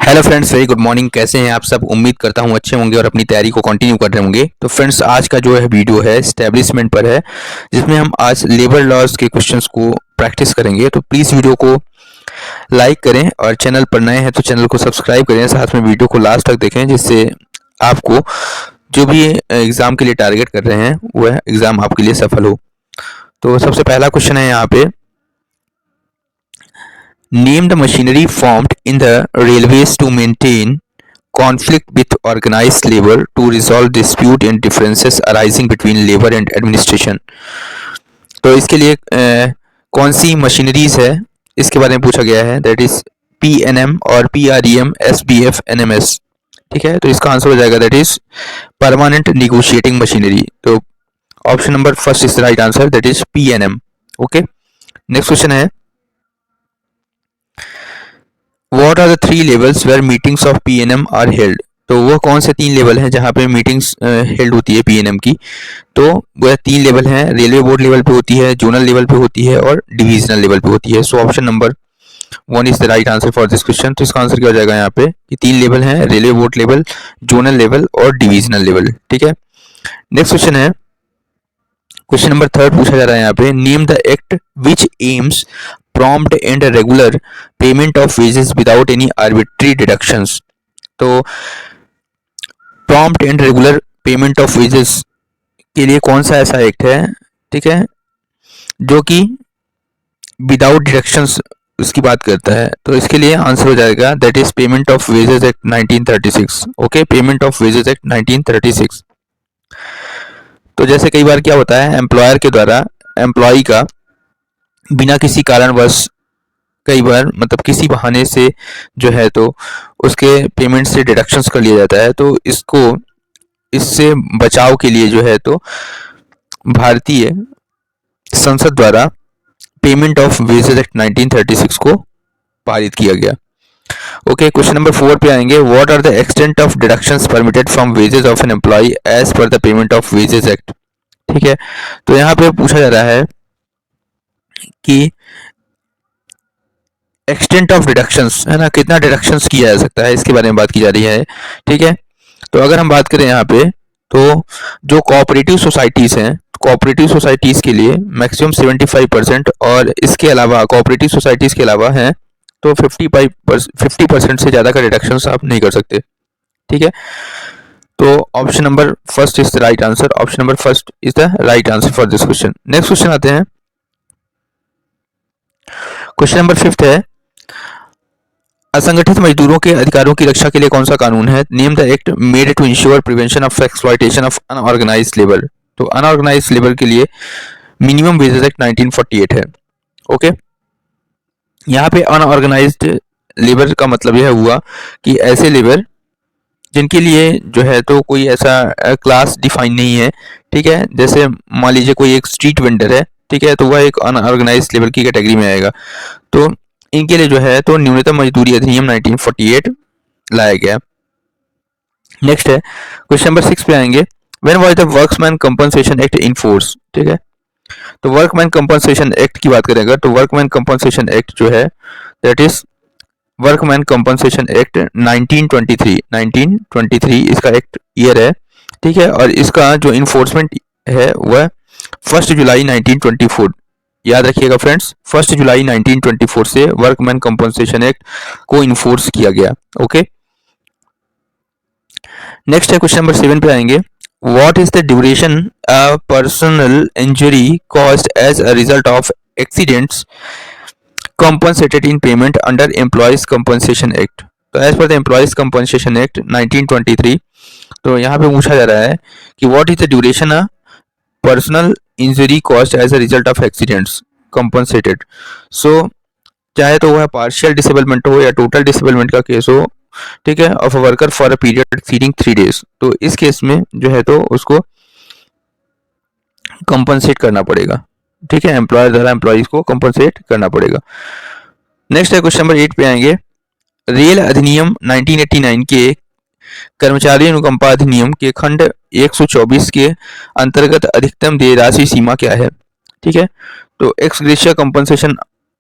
Hello friends, very good morning. कैसे हैं आप सब? उम्मीद करता हूं अच्छे होंगे और अपनी तैयारी को कंटिन्यू कर रहे होंगे। तो फ्रेंड्स, आज का जो है वीडियो है एस्टेब्लिशमेंट पर है, जिसमें हम आज लेबर लॉज के क्वेश्चंस को प्रैक्टिस करेंगे। तो प्लीज़ वीडियो को लाइक करें और चैनल पर नए हैं तो चैनल को सब्सक्राइब करें, साथ में वीडियो को लास्ट तक देखें, जिससे आपको जो भी एग्ज़ाम के लिए टारगेट कर रहे हैं वह एग्ज़ाम आपके लिए सफल हो। तो सबसे पहला क्वेश्चन है यहाँ पे, Name the machinery formed in the railways to maintain conflict with organized labor to resolve dispute and differences arising between labor and administration। तो इसके लिए कौन सी मशीनरीज है इसके बारे में पूछा गया है। दैट इज PNM और PREM SBF NMS। ठीक है, तो इसका आंसर हो जाएगा that is permanent negotiating machinery. तो option number first is the right answer, that is PNM। Okay, next question है, What are the three levels where meetings of PNM are held? तो वो कौन से तीन लेवल हैं जहाँ पे मीटिंग्स हेल्ड होती है PNM की? तो वह तीन लेवल हैं, रेलवे बोर्ड लेवल पे होती है, जोनल लेवल पे होती है और डिविजनल लेवल पे होती है। So option number 1 is the right answer for this question. तो इसका आंसर क्या हो जाएगा यहाँ पे कि तीन लेवल हैं, railway board level, zonal level और डिविजनल लेवल। ठीक है, नेक्स्ट क्वेश्चन है, क्वेश्चन नंबर 3 पूछा जा रहा है यहाँ पे, name the act which aims prompt and regular payment of wages without any arbitrary deductions। तो prompt and regular payment of wages के लिए कौन सा ऐसा एक्ट है, ठीक है, जो कि विदाउट डिडक्शंस उसकी बात करता है? तो इसके लिए आंसर हो जाएगा that is payment of wages act 1936। Okay, payment of wages act 1936। तो जैसे कई बार क्या होता है, एम्प्लॉयर के द्वारा एम्प्लॉय का बिना किसी कारणवश कई बार मतलब किसी बहाने से जो है तो उसके पेमेंट से डिडक्शंस कर लिया जाता है। तो इससे बचाव के लिए जो है तो भारतीय संसद द्वारा पेमेंट ऑफ वेजेस एक्ट 1936 को पारित किया गया। ओके, क्वेश्चन नंबर 4 पे आएंगे, what are the extent of deductions permitted from wages of an employee as पर the payment of wages act. ठीक है, तो यहाँ पे पूछा जा रहा है कि एक्सटेंट ऑफ डिडक्शंस है ना, कितना डिडक्शंस किया जा सकता है, इसके बारे में बात की जा रही है। ठीक है, तो अगर हम बात करें यहाँ पे, तो जो कोऑपरेटिव सोसाइटीज़ हैं, कोऑपरेटिव सोसाइटीज़ के लिए मैक्सिमम 75% और इसके अलावा कोऑपरेटिव सोसाइटीज़ के अलावा हैं तो 50% से ज़्यादा का डिडक्शंस आप नहीं कर सकते। ठीक है, तो option number first is the right answer, option number first is the right answer for this question. Next question आते हैं, क्वेश्चन नंबर 5 है, असंगठित मजदूरों के अधिकारों की रक्षा के लिए कौन सा कानून है? Name the act made to ensure prevention of exploitation of unorganised labour. तो अनऑर्गेनाइज्ड लेबर के लिए मिनिमम वेजेस एक्ट 1948 है। ओके, यहाँ पे अनऑर्गेनाइज्ड लेबर का मतलब यह हुआ कि ऐसे लेबर जिनके लिए जो है तो कोई ऐसा क्लास डिफाइन नहीं है। ठीक है, जैसे मान लीजिए कोई एक स्ट्रीट वेंडर है, ठीक है, तो वह एक अनऑर्गेनाइज्ड लेबर की कैटेगरी में आएगा। तो इनके लिए जो है तो न्यूनतम मजदूरी अधिनियम 1948 लाया गया। नेक्स्ट है, क्वेश्चन नंबर 6 पे आएंगे, when was the workman compensation act in force. ठीक है, तो वर्कमैन कंपनसेशन एक्ट की बात करेंगे तो वर्कमैन कंपनसेशन एक्ट जो है that is workman compensation act 1923 इसका एक्ट ईयर है। ठीक है, और इसका जो इन्फोर्समेंट है वह 1 जुलाई 1924, याद रखिएगा फ्रेंड्स, 1 जुलाई 1924 से वर्कमैन कंपनसेशन एक्ट को इन्फोर्स किया गया। ओके, नेक्स्ट है, क्वेश्चन नंबर 7 पे आएंगे, what is the duration a personal injury caused as a result of accidents compensated in payment under Employees Compensation Act। तो एज पर द एम्प्लॉयज कंपनसेशन एक्ट 1923, तो यहाँ पे पूछा जा रहा है कि what is the duration a personal injury cost as a result of accidents compensated. सो चाहे तो वह पार्शियल डिसेबलमेंट हो या टोटल डिसेबलमेंट का केस हो, ठीक है, of a worker for a period exceeding 3 days, तो इस केस में जो है तो उसको कंपनसेट करना पड़ेगा। ठीक है, एम्प्लॉयर द्वारा एम्प्लॉइज को कंपनसेट करना पड़ेगा। नेक्स्ट है, क्वेश्चन नंबर 8 पे आएंगे, रेल अधिनियम 1989 के कर्मचारी अनुकंपा अधिनियम के खंड 124 के अंतर्गत अधिकतम देय राशि सीमा क्या है? ठीक है, तो एक्स ग्रेशिया कंपनसेशन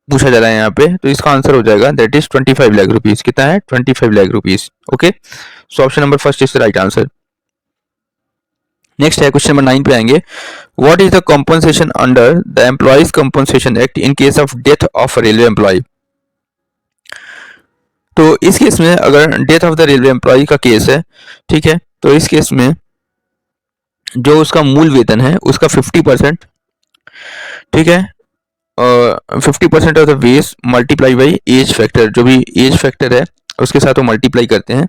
पूछा जा रहा है यहाँ पे, तो इसका आंसर हो जाएगा दैट इज 25 लाख रुपीज। कितना है? 25 lakh rupees. Okay, so option number first is the right answer. Next है क्वेश्चन नंबर 9 पे आएंगे। What is the compensation under the employees compensation act in case of death of railway employee? तो इस case में अगर death of the railway employee का case है, ठीक है, तो इस केस में जो उसका मूल वेतन है उसका 50%, ठीक है, 50% of the ways multiply by age factor, जो भी एज फैक्टर है उसके साथ वो मल्टीप्लाई करते हैं,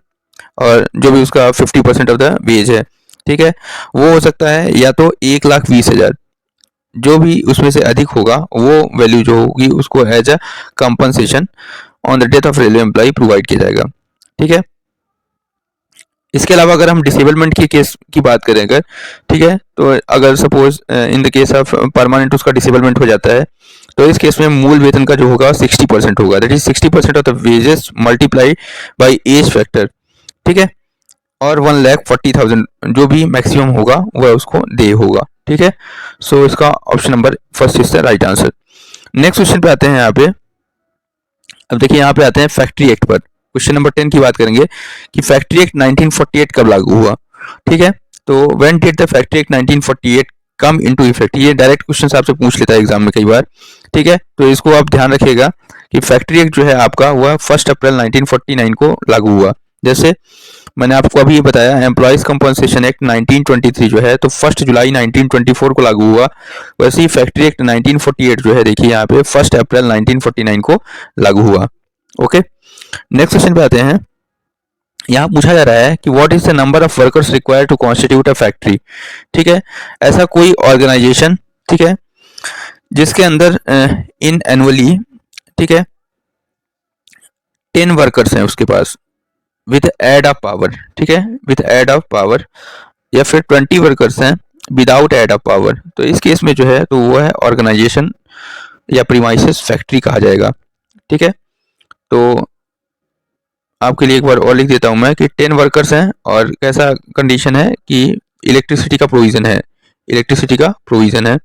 और जो भी उसका 50% ऑफ द वेज है, ठीक है, वो हो सकता है या तो 1,20,000, जो भी उसमें से अधिक होगा वो वैल्यू जो होगी उसको as a compensation on the death of railway employee provide किया जाएगा, ठीक है। इसके अलावा अगर हम डिसेबलमेंट के केस की बात करें अगर, ठीक है, तो अगर suppose in the case of permanent उसका डिसेबलमेंट हो जाता है, तो इस केस में मूल वेतन का जो होगा 60% होगा, that is 60% of the wages multiply by age factor, ठीक है, और 1,40,000 जो भी मैक्सिमम होगा वह उसको दे होगा, ठीक है। सो इसका option number first is the right answer. Next question पे आते हैं यहाँ पे। अब देखिए यहाँ पे आते हैं फैक्ट्री एक्ट पर। क्वेश्चन नंबर 10 की बात करेंगे कि फैक्ट्री एक्ट 1948 कब लागू हुआ, ठीक है। तो when did the factory act 1948 come into effect? ये डायरेक्ट क्वेश्चन आपसे पूछ लेता है एग्जाम में कई बार, ठीक है, तो इसको आप ध्यान रखिएगा कि फैक्ट्री एक्ट जो है आपका वह 1 अप्रैल 1949 को लागू हुआ। जैसे मैंने आपको अभी बताया एम्प्लॉयज कंपनसेशन एक्ट 1923 जो है तो 1 जुलाई 1924 को लागू हुआ, वैसे ही फैक्ट्री एक्ट 1948 जो है देखिए यहाँ पे 1 अप्रैल 1949 को लागू हुआ। ओके, नेक्स्ट क्वेश्चन पे आते हैं। यहाँ पूछा जा रहा है कि what is the number of workers required to constitute a factory, ठीक है, ऐसा कोई ऑर्गेनाइजेशन, ठीक है, जिसके अंदर इन एनुअली, ठीक है, 10 वर्कर्स हैं उसके पास विद एड ऑफ पावर, ठीक है, विद एड ऑफ पावर, या फिर 20 वर्कर्स हैं विदाउट एड ऑफ पावर, तो इस केस में जो है तो वो है ऑर्गेनाइजेशन या प्रीमाइसेस फैक्ट्री कहा जाएगा, ठीक है। तो आपके लिए एक बार और लिख देता हूं मैं कि 10 वर्कर्स हैं और कैसा कंडीशन है कि इलेक्ट्रिसिटी का प्रोविजन है, इलेक्ट्रिसिटी का प्रोविजन है,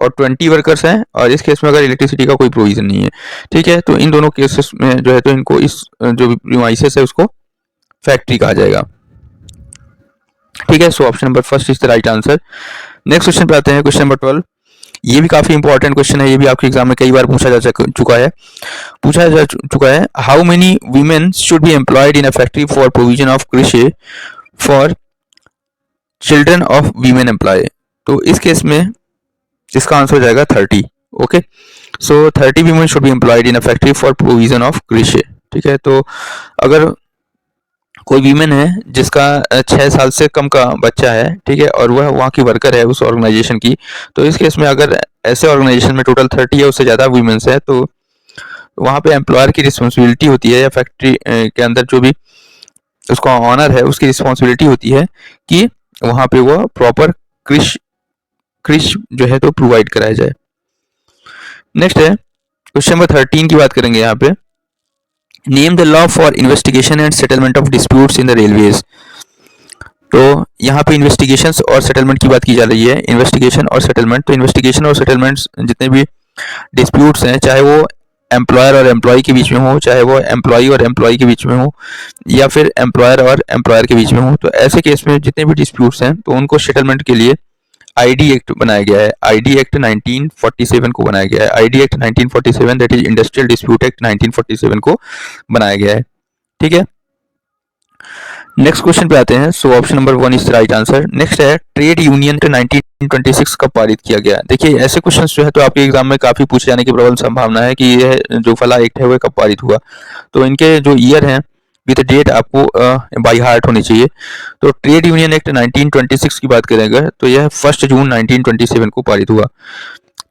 और 20 वर्कर्स हैं और इस केस में अगर इलेक्ट्रिसिटी का कोई प्रोविजन नहीं है, ठीक है, तो इन दोनों केसेस में जो है तो इनको इस जो भी प्रीमाइसेस है उसको फैक्ट्री कहा जाएगा, ठीक है। So option number first is the right answer. Next question पे आते हैं, क्वेश्चन नंबर 12। ये भी काफी इंपॉर्टेंट क्वेश्चन है, ये भी आपके एग्जाम में कई बार पूछा जा चुका है। How many women should be employed in a factory for provision of creche for children of women employ? तो इस केस में इसका आंसर हो जाएगा 30। Okay, so 30 women should be employed in a factory for provision of creche, ठीक है। तो अगर कोई वीमेन है जिसका 6 साल से कम का बच्चा है, ठीक है, और वह वहाँ की वर्कर है उस ऑर्गेनाइजेशन की, तो इस केस में अगर ऐसे ऑर्गेनाइजेशन में टोटल 30 या उससे ज़्यादा वीमेंस है तो वहाँ पे एम्प्लॉयर की रिस्पॉन्सिबिलिटी होती है, या फैक्ट्री के अंदर जो भी उसका ऑनर है उसकी रिस्पॉन्सिबिलिटी होती है कि वहाँ पे वो प्रॉपर कृषि जो है तो प्रोवाइड कराया जाए। नेक्स्ट है क्वेश्चन नंबर 13 की बात करेंगे यहाँ पे। Name the law for investigation and settlement of disputes in the railways. तो यहाँ पे इन्वेस्टिगेशंस और सेटलमेंट की बात की जा रही है, इन्वेस्टिगेशन और सेटलमेंट। तो इन्वेस्टिगेशन और सेटलमेंट्स जितने भी डिस्प्यूट्स हैं, चाहे वो एम्प्लॉयर और एम्प्लॉय के बीच में हो, चाहे वो एम्प्लॉय और एम्प्लॉय के बीच में हो, या फिर एम्प्लॉयर और एम्प्लॉयर के बीच में हो, तो ऐसे केस में जितने भी डिस्प्यूट्स हैं तो उनको सेटलमेंट के लिए आईडी एक्ट बनाया गया है। आईडी एक्ट 1947 को बनाया गया है। ID act 1947 that is industrial dispute act 1947 को बनाया गया है, ठीक है। नेक्स्ट क्वेश्चन पे आते हैं। सो option number 1 is the right answer. Next है ट्रेड यूनियन 1926 कब पारित किया गया? देखिए ऐसे क्वेश्चंस जो है तो आपके एग्जाम में काफी पूछे जाने की प्रबल संभावना है कि यह जो फला एक्ट है वह कब पारित हुआ। तो इनके जो ईयर हैं विद डेट आपको बाय हार्ट होनी चाहिए। तो ट्रेड यूनियन एक्ट 1926 की बात करें अगर तो यह 1 जून 1927 को पारित हुआ,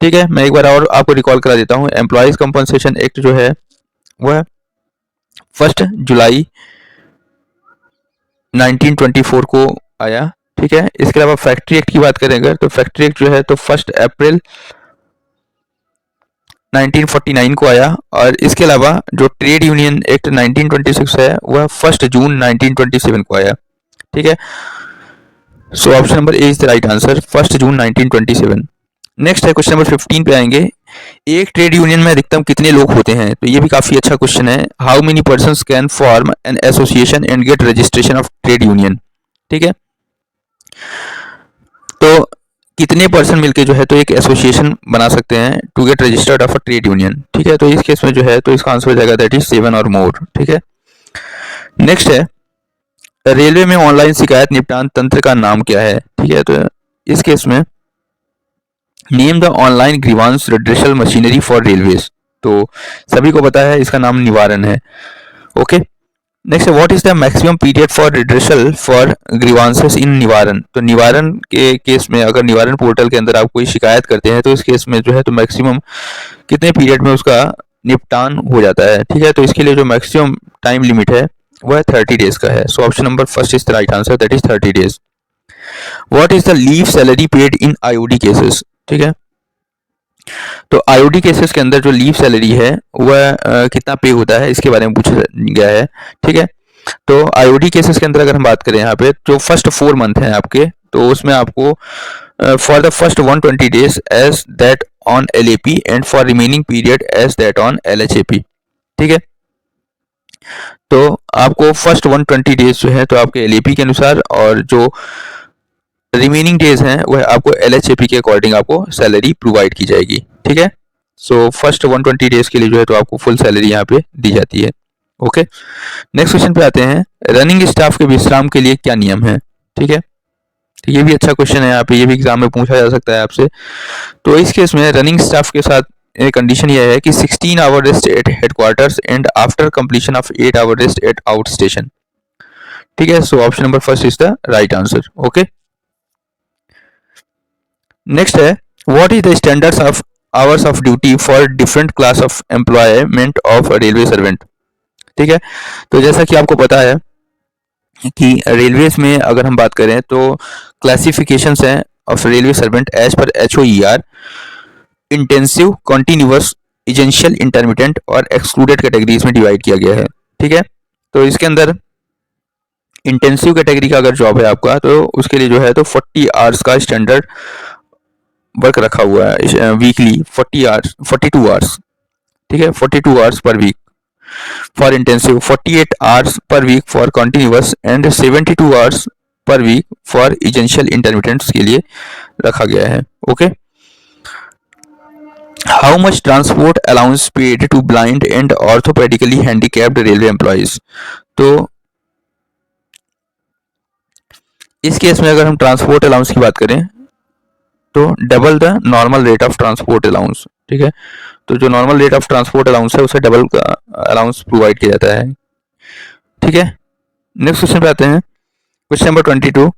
ठीक है। मैं एक बार और आपको रिकॉल करा देता हूँ। एम्प्लॉयज कंपनसेशन एक्ट जो है वह 1 जुलाई 1924 को आया, ठीक है। इसके अलावा फैक्ट्री एक्ट की बात करें अगर तो फैक्ट्री एक्ट जो है तो 1 अप्रैल 1949 को आया, और इसके अलावा जो ट्रेड यूनियन एक्ट 1926 है वह 1 जून 1927 को आया, ठीक है। So option number A is the right answer, 1 June 1927। Next है क्वेश्चन नंबर 15 पे आएंगे। एक ट्रेड यूनियन में अधिकतम कितने लोग होते हैं? तो ये भी काफी अच्छा क्वेश्चन है। How many persons can form an association and get registration of trade union? ठीक है, तो कितने पर्सन मिलके जो है तो एक एसोसिएशन बना सकते हैं to get registered of a trade union? ठीक है, तो इस केस में जो है तो इसका आंसर हो जाएगा दैट इज 7 और मोर। ठीक है, नेक्स्ट है रेलवे में ऑनलाइन शिकायत निपटान तंत्र का नाम क्या है? ठीक है, तो इस केस में name the online grievance redressal machinery for railways. तो सभी को पता है इसका नाम निवारण है। ओके, नेक्स्ट है what is the maximum period for redressal for grievances in Nivaran? तो निवारण के केस में अगर निवारण पोर्टल के अंदर आप कोई शिकायत करते हैं तो इस केस में जो है तो मैक्सिमम कितने पीरियड में उसका निपटान हो जाता है? ठीक है, तो इसके लिए जो मैक्सिमम टाइम लिमिट है वह 30 डेज का है। So option number first is the right answer, that is 30 days. What is the leave salary paid in IOD cases? ठीक है, तो आईओडी केसेस के अंदर जो लीव सैलरी है वह कितना पे होता है इसके बारे में पूछा गया है। ठीक है, तो आईओडी केसेस के अंदर अगर हम बात करें यहाँ पे जो फर्स्ट 4 मंथ हैं आपके, तो उसमें आपको for the first 120 days as that on LAP and for remaining period as that on LHAP. ठीक है, तो आपको फर्स्ट 120 डेज जो है तो आपके एलएपी के अनुसार और जो रिमेनिंग डेज हैं वह आपको एलएचएपी के अकॉर्डिंग आपको सैलरी प्रोवाइड की जाएगी। ठीक है, सो फर्स्ट 120 डेज के लिए जो है तो आपको फुल सैलरी यहाँ पे दी जाती है। ओके, नेक्स्ट क्वेश्चन पे आते हैं। रनिंग स्टाफ के विश्राम के लिए क्या नियम है? ठीक है, तो ये भी अच्छा क्वेश्चन है यहाँ पे, ये भी एग्जाम में पूछा जा सकता है आपसे। तो इस केस में रनिंग स्टाफ के साथ एक कंडीशन यह है कि 16 hour rest at headquarters and after completion of 8 hour rest at out station. ठीक है, so option number first is the right answer. Okay, next है what is the standards of hours of duty for different class of employment of railway servant? ठीक है, तो जैसा कि आपको पता है कि रेलवेज में अगर हम बात करें तो क्लासिफिकेशंस हैं ऑफ रेलवे सर्वेंट एज पर HOER, intensive, continuous, essential, intermittent और एक्सक्लूडेड कैटेगरीज में डिवाइड किया गया है। ठीक है, तो इसके अंदर इंटेंसिव कैटेगरी का अगर जॉब है आपका तो उसके लिए जो है तो 40 आवर्स का स्टैंडर्ड वर्क रखा हुआ है वीकली, 40 आवर्स, 42 आवर्स। ठीक है, 42 hours per week for intensive, 48 hours per week for continuous and 72 hours per week for essential intermittents के लिए रखा गया है। Okay, how much transport allowance paid to blind and orthopedically handicapped railway employees? तो इस case में अगर हम ट्रांसपोर्ट अलाउंस की बात करें तो double the normal rate of transport allowance. ठीक है, तो जो normal rate of transport allowance है उसे डबल का अलाउंस प्रोवाइड किया जाता है। ठीक है, नेक्स्ट क्वेश्चन पे आते हैं। Question number 22,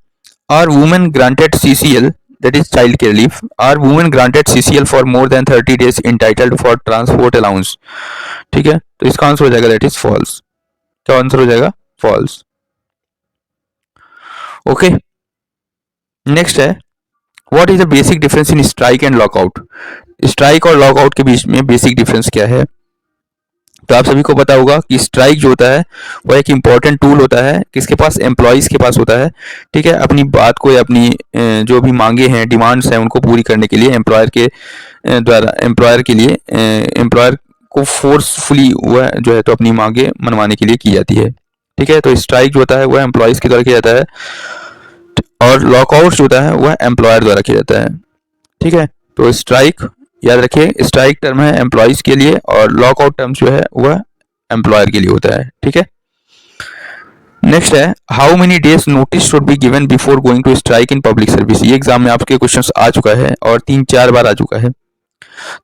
are women granted CCL that is child care leave, are women granted CCL for more than 30 days entitled for transport allowance? ठीक है, तो इसका आंसर हो जाएगा दैट इज फॉल्स। क्या आंसर हो जाएगा? फॉल्स। ओके, नेक्स्ट है what is the basic difference in strike and lockout? Strike और लॉकआउट के बीच में बेसिक डिफरेंस क्या है? तो आप सभी को पता होगा कि स्ट्राइक जो होता है वह एक इम्पॉर्टेंट टूल होता है किसके पास? एम्प्लॉयज़ के पास होता है। ठीक है, अपनी बात को या अपनी जो भी मांगे हैं, डिमांड्स हैं, उनको पूरी करने के लिए एम्प्लॉयर के द्वारा एम्प्लॉयर को फोर्सफुली वह जो है तो अपनी मांगे मनवाने के लिए की जाती है। ठीक है, तो स्ट्राइक जो होता है वह एम्प्लॉयज़ के द्वारा किया जाता है और लॉकआउट जो होता है वह एम्प्लॉयर द्वारा किया जाता है। ठीक है, तो स्ट्राइक याद रखिए, स्ट्राइक टर्म है एम्प्लॉयज के लिए और लॉकआउट टर्म जो है वह एम्प्लॉयर के लिए होता है। ठीक है, नेक्स्ट है how many days notice should be given before going to strike in public service? ये एग्जाम में आपके क्वेश्चंस आ चुका है और 3-4 बार आ चुका है।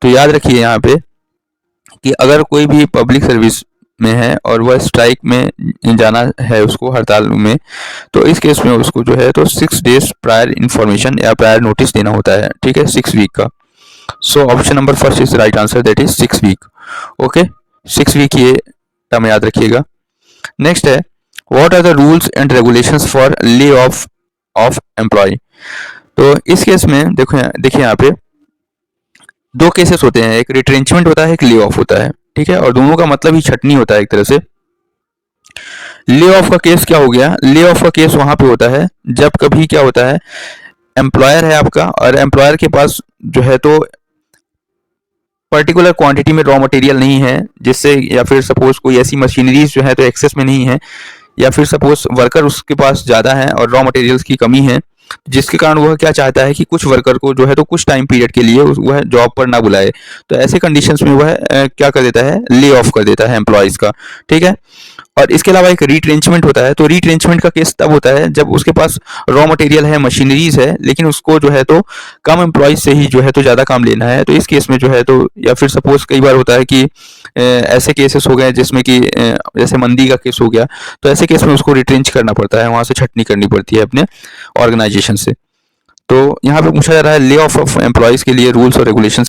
तो याद रखिए यहाँ पे कि अगर कोई भी पब्लिक सर्विस में है और वह स्ट्राइक में जाना है उसको, हड़ताल में, तो इस केस में उसको जो है तो 6 डेज प्रायर इंफॉर्मेशन या प्रायर नोटिस देना होता है। ठीक है, 6 वीक का। So option number first is right answer, that is 6 week. Okay, 6 week ये टर्म याद रखिएगा। नेक्स्ट है what are the rules and regulations for lay off employee? तो इस केस में देखिए यहाँ पे 2 केसेस होते हैं, एक रिट्रेंचमेंट होता है, एक ले ऑफ होता है। ठीक है, और दोनों का मतलब ही छटनी होता है एक तरह से। ले ऑफ का केस क्या हो गया? ले ऑफ का केस वहां पे होता है जब कभी क्या होता है, एम्प्लॉयर है आपका और एम्प्लॉयर के पास जो है तो पर्टिकुलर क्वांटिटी में रॉ मटेरियल नहीं है जिससे, या फिर सपोज कोई ऐसी मशीनरीज जो है तो एक्सेस में नहीं है, या फिर सपोज वर्कर उसके पास ज़्यादा है और रॉ मटेरियल्स की कमी है, जिसके कारण वह क्या चाहता है कि कुछ वर्कर को जो है तो कुछ टाइम पीरियड के लिए वह जॉब पर ना बुलाए। तो ऐसे कंडीशंस में वह क्या कर देता है, ले ऑफ कर देता है एम्प्लॉयज़ का, ठीक है। और इसके अलावा एक रीट्रेंचमेंट होता है। तो रीट्रेंचमेंट का केस तब होता है जब उसके पास रॉ मटेरियल है, मशीनरीज है, लेकिन उसको जो है तो कम एम्प्लॉयज से ही जो है तो ज़्यादा काम लेना है। तो इस केस में जो है तो, या फिर सपोज कई बार होता है कि ऐसे केसेस हो गए जिसमें कि जैसे मंदी का केस हो गया, तो ऐसे केस में उसको रिट्रेंच करना पड़ता है, वहाँ से छटनी करनी पड़ती है अपने ऑर्गेनाइजेशन से। तो यहाँ पे पूछा जा रहा है ले ऑफ एम्प्लॉयज़ के लिए रूल्स और रेगुलेशंस